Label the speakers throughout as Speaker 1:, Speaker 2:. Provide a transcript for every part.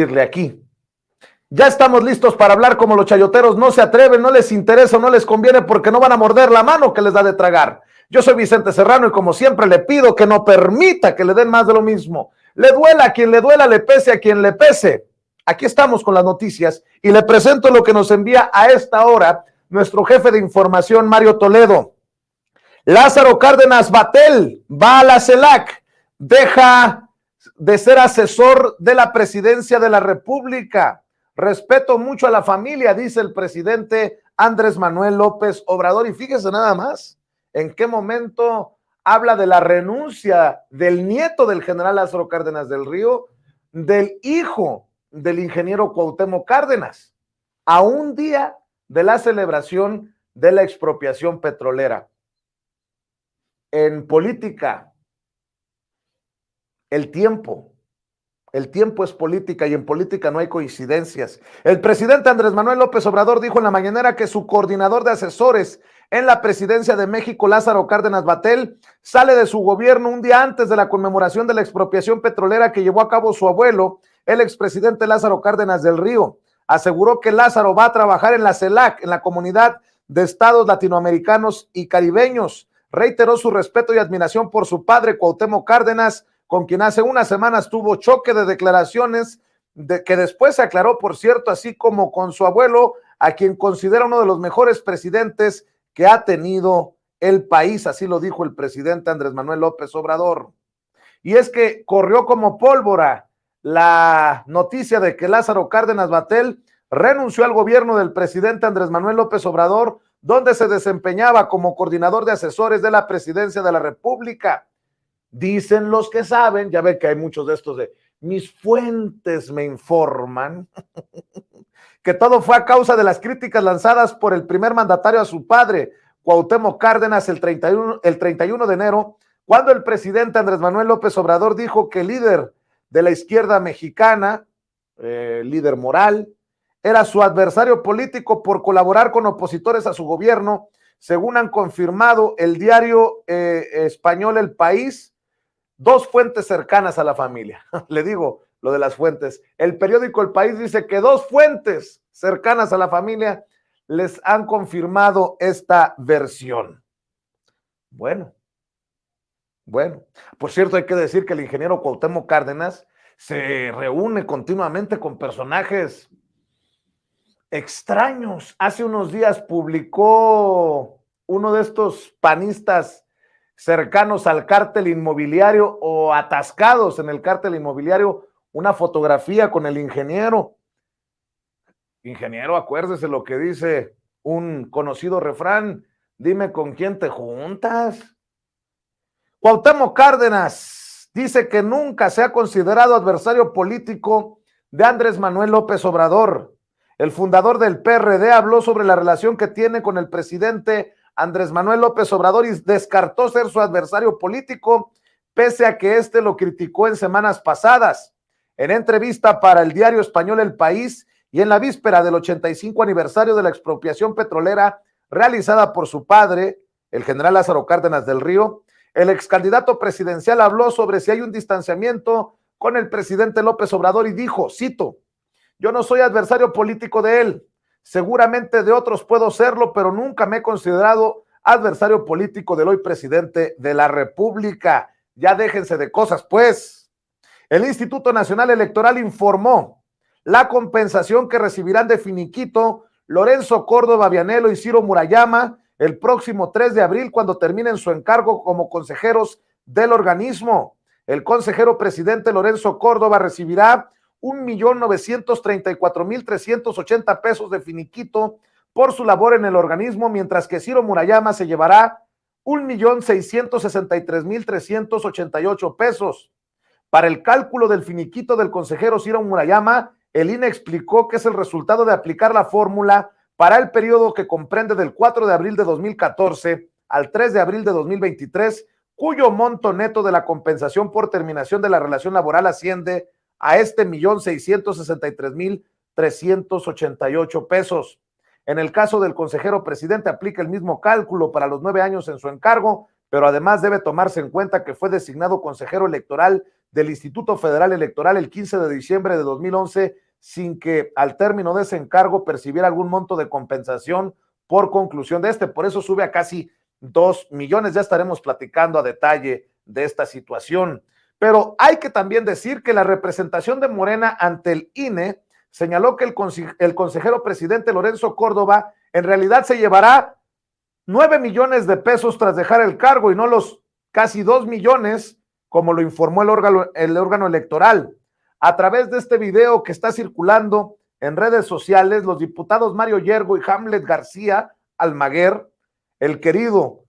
Speaker 1: decirle aquí. Ya estamos listos para hablar como los chayoteros no se atreven, no les interesa, no les conviene porque no van a morder la mano que les da de tragar. Yo soy Vicente Serrano y como siempre le pido que no permita que le den más de lo mismo. Le duela a quien le duela, le pese a quien le pese. Aquí estamos con las noticias y le presento lo que nos envía a esta hora nuestro jefe de información, Mario Toledo. Lázaro Cárdenas Batel va a la CELAC, deja de ser asesor de la presidencia de la República. Respeto mucho a la familia, dice el presidente Andrés Manuel López Obrador. Y fíjese nada más, en qué momento habla de la renuncia del nieto del general Lázaro Cárdenas del Río, del hijo del ingeniero Cuauhtémoc Cárdenas, a un día de la celebración de la expropiación petrolera. En política, el tiempo es política y en política no hay coincidencias. El presidente Andrés Manuel López Obrador dijo en la mañanera que su coordinador de asesores en la presidencia de México, Lázaro Cárdenas Batel, sale de su gobierno un día antes de la conmemoración de la expropiación petrolera que llevó a cabo su abuelo, el expresidente Lázaro Cárdenas del Río. Aseguró que Lázaro va a trabajar en la CELAC, en la Comunidad de Estados Latinoamericanos y Caribeños. Reiteró su respeto y admiración por su padre, Cuauhtémoc Cárdenas, con quien hace unas semanas tuvo choque de declaraciones, que después se aclaró, por cierto, así como con su abuelo, a quien considera uno de los mejores presidentes que ha tenido el país, así lo dijo el presidente Andrés Manuel López Obrador. Y es que corrió como pólvora la noticia de que Lázaro Cárdenas Batel renunció al gobierno del presidente Andrés Manuel López Obrador, donde se desempeñaba como coordinador de asesores de la presidencia de la República. Dicen los que saben, ya ve que hay muchos de estos de mis fuentes me informan, que todo fue a causa de las críticas lanzadas por el primer mandatario a su padre, Cuauhtémoc Cárdenas, el 31 de enero, cuando el presidente Andrés Manuel López Obrador dijo que el líder de la izquierda mexicana, líder moral, era su adversario político por colaborar con opositores a su gobierno, según han confirmado el diario español El País, dos fuentes cercanas a la familia. Le digo lo de las fuentes. El periódico El País dice que dos fuentes cercanas a la familia les han confirmado esta versión. Bueno. Por cierto, hay que decir que el ingeniero Cuauhtémoc Cárdenas se reúne continuamente con personajes extraños. Hace unos días publicó uno de estos panistas cercanos al cártel inmobiliario o atascados en el cártel inmobiliario, una fotografía con el ingeniero. Ingeniero, acuérdese lo que dice un conocido refrán, dime con quién te juntas. Cuauhtémoc Cárdenas dice que nunca se ha considerado adversario político de Andrés Manuel López Obrador. El fundador del PRD habló sobre la relación que tiene con el presidente Andrés Manuel López Obrador y descartó ser su adversario político, pese a que éste lo criticó en semanas pasadas. En entrevista para el diario español El País y en la víspera del 85 aniversario de la expropiación petrolera realizada por su padre, el general Lázaro Cárdenas del Río, el ex candidato presidencial habló sobre si hay un distanciamiento con el presidente López Obrador y dijo, cito, yo no soy adversario político de él, seguramente de otros puedo serlo, pero nunca me he considerado adversario político del hoy presidente de la República. Ya déjense de cosas, pues. El Instituto Nacional Electoral informó la compensación que recibirán de finiquito Lorenzo Córdoba Vianello y Ciro Murayama el próximo 3 de abril cuando terminen su encargo como consejeros del organismo. El consejero presidente Lorenzo Córdoba recibirá 1,934,380 pesos de finiquito por su labor en el organismo, mientras que Ciro Murayama se llevará 1,663,388 pesos. Para el cálculo del finiquito del consejero Ciro Murayama, el INE explicó que es el resultado de aplicar la fórmula para el periodo que comprende del 4 de abril de 2014 al 3 de abril de 2023, cuyo monto neto de la compensación por terminación de la relación laboral asciende a 1,663,388 pesos. En el caso del consejero presidente aplica el mismo cálculo para los 9 años en su encargo, pero además debe tomarse en cuenta que fue designado consejero electoral del Instituto Federal Electoral el 15 de diciembre de 2011 sin que al término de ese encargo percibiera algún monto de compensación por conclusión de este. Por eso sube a casi 2 millones. Ya estaremos platicando a detalle de esta situación. Pero hay que también decir que la representación de Morena ante el INE señaló que el consejero presidente Lorenzo Córdoba en realidad se llevará 9 millones de pesos tras dejar el cargo y no los casi 2 millones como lo informó el órgano electoral. A través de este video que está circulando en redes sociales, los diputados Mario Yergo y Hamlet García Almaguer, el querido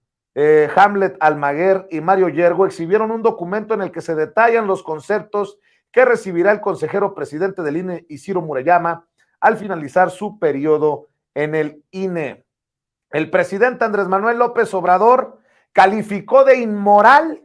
Speaker 1: Hamlet Almaguer y Mario Yergo, exhibieron un documento en el que se detallan los conceptos que recibirá el consejero presidente del INE, Ciro Murayama, al finalizar su periodo en el INE. El presidente Andrés Manuel López Obrador calificó de inmoral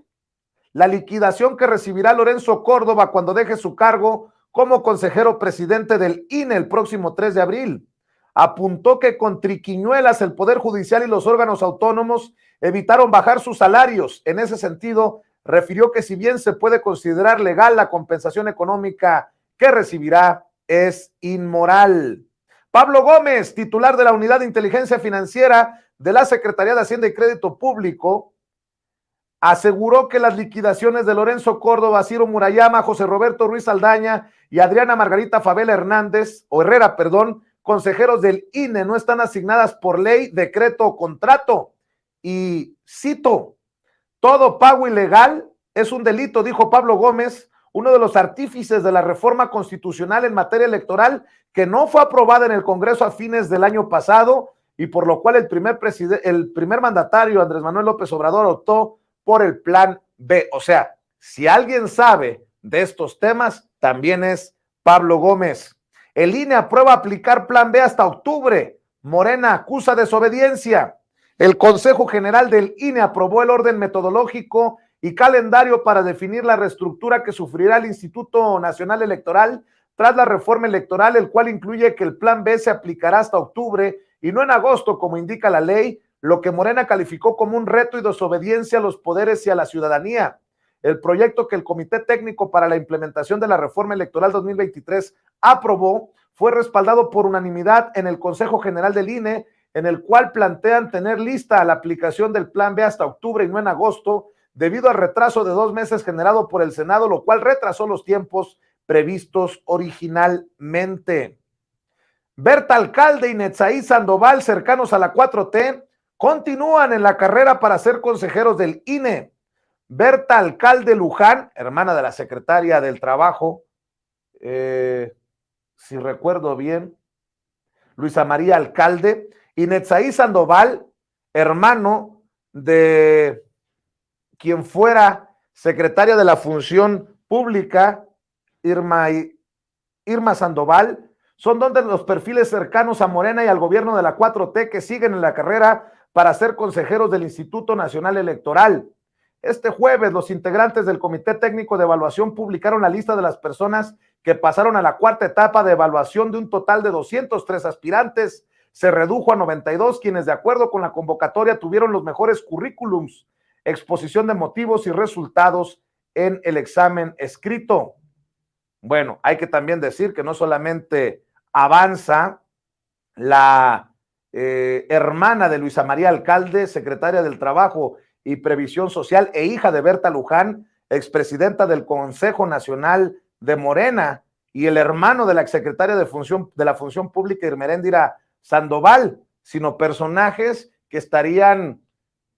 Speaker 1: la liquidación que recibirá Lorenzo Córdoba cuando deje su cargo como consejero presidente del INE el próximo 3 de abril. Apuntó que con triquiñuelas el Poder Judicial y los órganos autónomos evitaron bajar sus salarios. En ese sentido, refirió que si bien se puede considerar legal, la compensación económica que recibirá es inmoral. Pablo Gómez, titular de la Unidad de Inteligencia Financiera de la Secretaría de Hacienda y Crédito Público, aseguró que las liquidaciones de Lorenzo Córdoba, Ciro Murayama, José Roberto Ruiz Aldaña y Adriana Margarita Favela Herrera, consejeros del INE, no están asignadas por ley, decreto o contrato. Y cito, todo pago ilegal es un delito, dijo Pablo Gómez, uno de los artífices de la reforma constitucional en materia electoral que no fue aprobada en el Congreso a fines del año pasado y por lo cual el primer mandatario, Andrés Manuel López Obrador, optó por el plan B. O sea, si alguien sabe de estos temas, también es Pablo Gómez. El INE aprueba aplicar plan B hasta octubre. Morena acusa desobediencia. El Consejo General del INE aprobó el orden metodológico y calendario para definir la reestructura que sufrirá el Instituto Nacional Electoral tras la reforma electoral, el cual incluye que el plan B se aplicará hasta octubre y no en agosto, como indica la ley, lo que Morena calificó como un reto y desobediencia a los poderes y a la ciudadanía. El proyecto que el Comité Técnico para la Implementación de la Reforma Electoral 2023 aprobó fue respaldado por unanimidad en el Consejo General del INE, en el cual plantean tener lista la aplicación del plan B hasta octubre y no en agosto, debido al retraso de 2 meses generado por el Senado, lo cual retrasó los tiempos previstos originalmente. Berta Alcalde y Netzaí Sandoval, cercanos a la 4T, continúan en la carrera para ser consejeros del INE. Berta Alcalde Luján, hermana de la secretaria del Trabajo, si recuerdo bien, Luisa María Alcalde, y Netzaí Sandoval, hermano de quien fuera secretaria de la Función Pública, Irma Sandoval, son dos de los perfiles cercanos a Morena y al gobierno de la 4T que siguen en la carrera para ser consejeros del Instituto Nacional Electoral. Este jueves, los integrantes del Comité Técnico de Evaluación publicaron la lista de las personas que pasaron a la cuarta etapa de evaluación. De un total de 203 aspirantes, se redujo a 92, quienes de acuerdo con la convocatoria tuvieron los mejores currículums, exposición de motivos y resultados en el examen escrito. Bueno, hay que también decir que no solamente avanza la hermana de Luisa María Alcalde, secretaria del Trabajo y Previsión Social e hija de Berta Luján, expresidenta del Consejo Nacional de Morena, y el hermano de la exsecretaria de la Función Pública, Irmeréndira Sandoval, sino personajes que estarían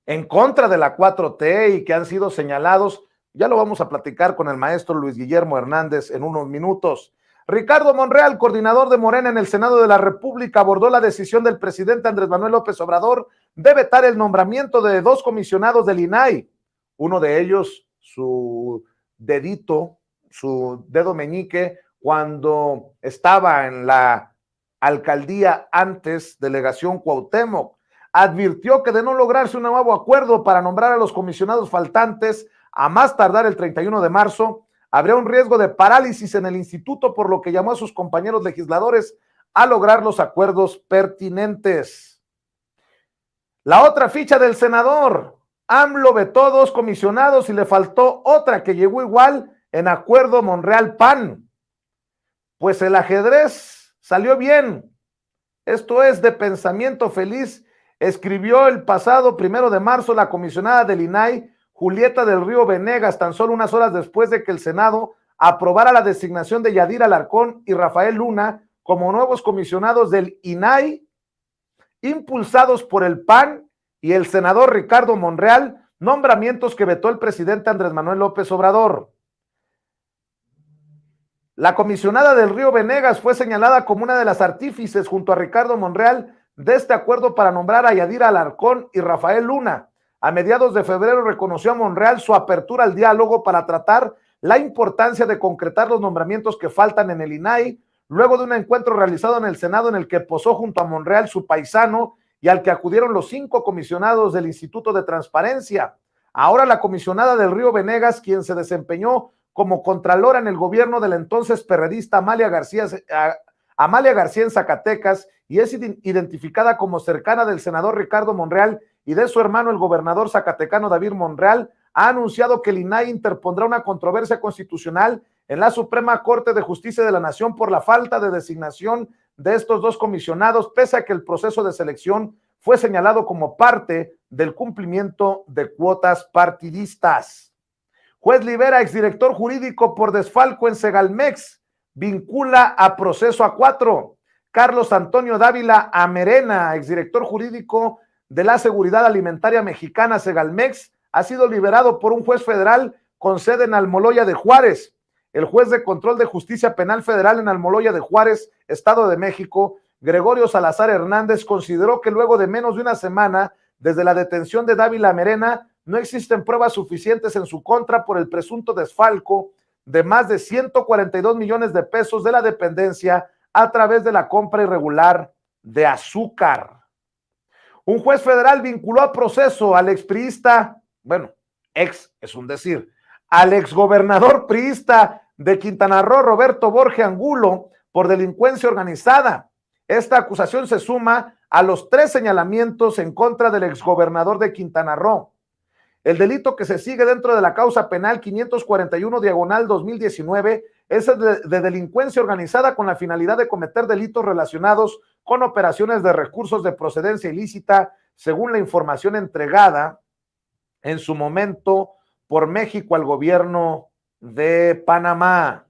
Speaker 1: en contra de la 4T y que han sido señalados. Ya lo vamos a platicar con el maestro Luis Guillermo Hernández en unos minutos. Ricardo Monreal, coordinador de Morena en el Senado de la República, abordó la decisión del presidente Andrés Manuel López Obrador de vetar el nombramiento de 2 comisionados del INAI. Uno de ellos, su dedo meñique, cuando estaba en la alcaldía antes, delegación Cuauhtémoc, advirtió que de no lograrse un nuevo acuerdo para nombrar a los comisionados faltantes a más tardar el 31 de marzo, habría un riesgo de parálisis en el instituto, por lo que llamó a sus compañeros legisladores a lograr los acuerdos pertinentes. La otra ficha del senador, AMLO vetó 2 comisionados y le faltó otra que llegó igual en acuerdo Monreal-PAN. Pues el ajedrez salió bien. Esto es de pensamiento feliz, escribió el pasado 1 de marzo la comisionada del INAI, Julieta del Río Venegas, tan solo unas horas después de que el Senado aprobara la designación de Yadira Alarcón y Rafael Luna como nuevos comisionados del INAI, impulsados por el PAN y el senador Ricardo Monreal, nombramientos que vetó el presidente Andrés Manuel López Obrador. La comisionada del Río Venegas fue señalada como una de las artífices junto a Ricardo Monreal de este acuerdo para nombrar a Yadira Alarcón y Rafael Luna. A mediados de febrero reconoció a Monreal su apertura al diálogo para tratar la importancia de concretar los nombramientos que faltan en el INAI, luego de un encuentro realizado en el Senado en el que posó junto a Monreal su paisano y al que acudieron los 5 comisionados del Instituto de Transparencia. Ahora la comisionada del Río Venegas, quien se desempeñó como contralora en el gobierno del entonces perredista Amalia García en Zacatecas y es identificada como cercana del senador Ricardo Monreal y de su hermano el gobernador zacatecano David Monreal, ha anunciado que el INAI interpondrá una controversia constitucional en la Suprema Corte de Justicia de la Nación por la falta de designación de estos 2 comisionados, pese a que el proceso de selección fue señalado como parte del cumplimiento de cuotas partidistas. Juez libera exdirector jurídico por desfalco en Segalmex, vincula a proceso a 4. Carlos Antonio Dávila Amerena, exdirector jurídico de la Seguridad Alimentaria Mexicana Segalmex, ha sido liberado por un juez federal con sede en Almoloya de Juárez. El juez de control de justicia penal federal en Almoloya de Juárez, Estado de México, Gregorio Salazar Hernández, consideró que luego de menos de una semana desde la detención de Dávila Amerena, no existen pruebas suficientes en su contra por el presunto desfalco de más de 142 millones de pesos de la dependencia a través de la compra irregular de azúcar. Un juez federal vinculó a proceso al expriista, ex es un decir, al exgobernador priista de Quintana Roo, Roberto Borge Angulo, por delincuencia organizada. Esta acusación se suma a los 3 señalamientos en contra del exgobernador de Quintana Roo. El delito que se sigue dentro de la causa penal 541/2019 es de delincuencia organizada con la finalidad de cometer delitos relacionados con operaciones de recursos de procedencia ilícita, según la información entregada en su momento por México al gobierno de Panamá.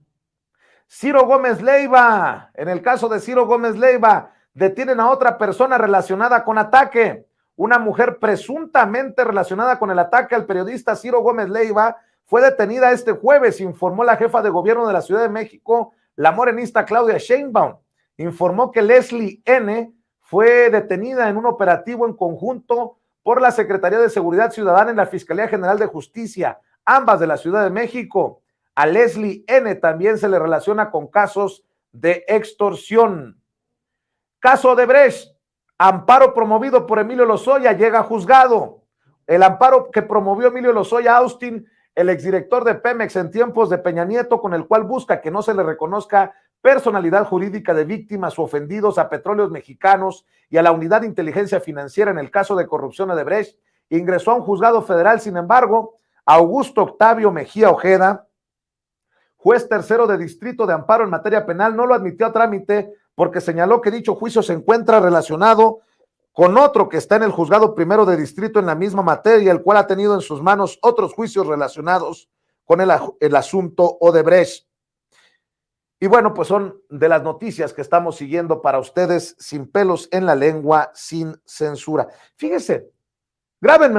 Speaker 1: Ciro Gómez Leiva, en el caso de Ciro Gómez Leiva, detienen a otra persona relacionada con ataque. Una mujer presuntamente relacionada con el ataque al periodista Ciro Gómez Leiva fue detenida este jueves, informó la jefa de gobierno de la Ciudad de México, la morenista Claudia Sheinbaum. Informó que Leslie N. fue detenida en un operativo en conjunto por la Secretaría de Seguridad Ciudadana y la Fiscalía General de Justicia, ambas de la Ciudad de México. A Leslie N. también se le relaciona con casos de extorsión. Caso Odebrecht. Amparo promovido por Emilio Lozoya llega a juzgado. El amparo que promovió Emilio Lozoya Austin, el exdirector de Pemex en tiempos de Peña Nieto, con el cual busca que no se le reconozca personalidad jurídica de víctimas o ofendidos a Petróleos Mexicanos y a la Unidad de Inteligencia Financiera en el caso de corrupción Odebrecht, ingresó a un juzgado federal. Sin embargo, Augusto Octavio Mejía Ojeda, juez tercero de distrito de amparo en materia penal, no lo admitió a trámite porque señaló que dicho juicio se encuentra relacionado con otro que está en el juzgado primero de distrito en la misma materia, el cual ha tenido en sus manos otros juicios relacionados con el asunto Odebrecht. Y bueno, pues son de las noticias que estamos siguiendo para ustedes, sin pelos en la lengua, sin censura. Fíjense, grábenme